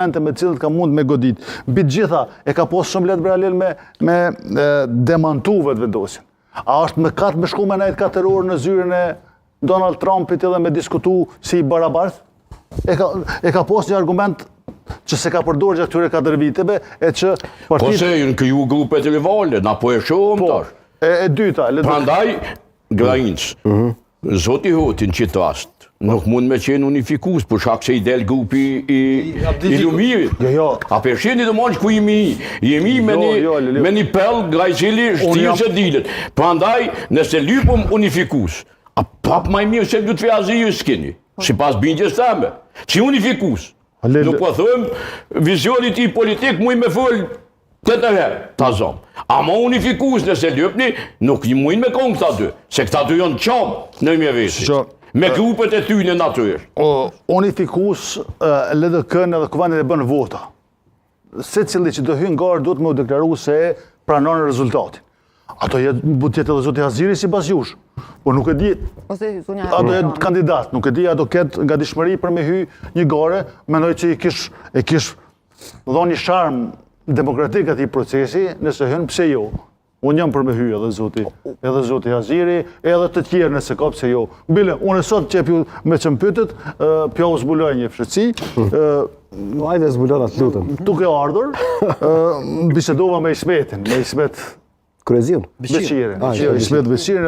me cilët ka mund me godit. Mbi të gjitha, e ka posë shumë letë paralel me demantuve të vendosin. A është me katë me shku me najtë 4 orë në zyrën e Donald Trumpit edhe me diskutu si i barabartë? E ka posë një argument që se ka përdorë gjatë këtyre 4 viteve, e që Po se në këju grupet e rivale, na po e shumë tash. E dyta. Prandaj, Grajinës, Zoti Hotin që të rast, nuk mund me qenë unifikus, për shak se i del grupi i Lumirit. A përshinit dhe mund që ku jemi me një pell grajcili shtirë që dilet. Prandaj, nëse lypëm unifikus, a pap maj mirë se du të fjazi ju s'keni, si pas bindjes teme, që unifikus. Nuk po thëmë, vizionit i politik muj me fëllë të herë, ta zomë. A ma unifikus nëse lypni, nuk i mujnë me konë këta dy, se këta dy janë qamë në mje vesi. Me grupet e ty në natyrë. Unifikus, LDK-n edhe Kuvanit e bënë vota. Se cili që do hynë garë, do të me u deklaru se pranon rezultatin. Ato bu tjetë edhe Zoti Haziri si pas jush. Po nuk e di, ato jetë kandidat, nuk e di, ato ketë nga dishmëri për me hy një gare, menoj që e kish dhonë një sharm demokratik ati procesi, nëse hynë pse jo. Unë jam për me hy edhe Zoti Haziri, edhe të tjerë nëse ka pse jo. Bile, unë e sot që me që mpytët, pja u zbuloj një fshëtsi. Ajde zbulon atë lutëm. Tuk e ardhur, bisedova me Ismetin, Kryeziun? Beqirin. Ismet Beqirin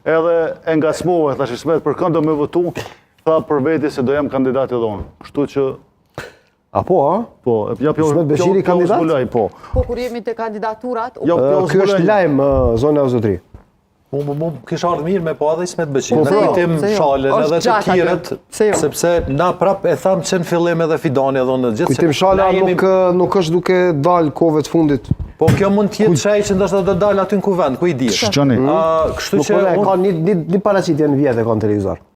edhe e nga smove, thash Ismet, për këndo me votu, tha për veti se do jam kandidat edhe unë. Kështu që... A po, a? Po, Ismet Beqiri kandidat? Po, kur jemi të kandidaturat... Kjo është lajmë, zona o zotri. Mu kishë ardhë mirë me po edhe Ismet Beqiri. Në rritim Shalën edhe të tjiret, sepse na prap e thamë që në fillim edhe Fidani edhe në gjithë. Kujtim Shalën nuk është duke dalë kove të fundit. Po kjo mund tjetë shaj që ndështë do dalë aty në kuvend, ku i di. Shqoni. Kështu që... Ka një paracitje në vjetë e ka në televizor.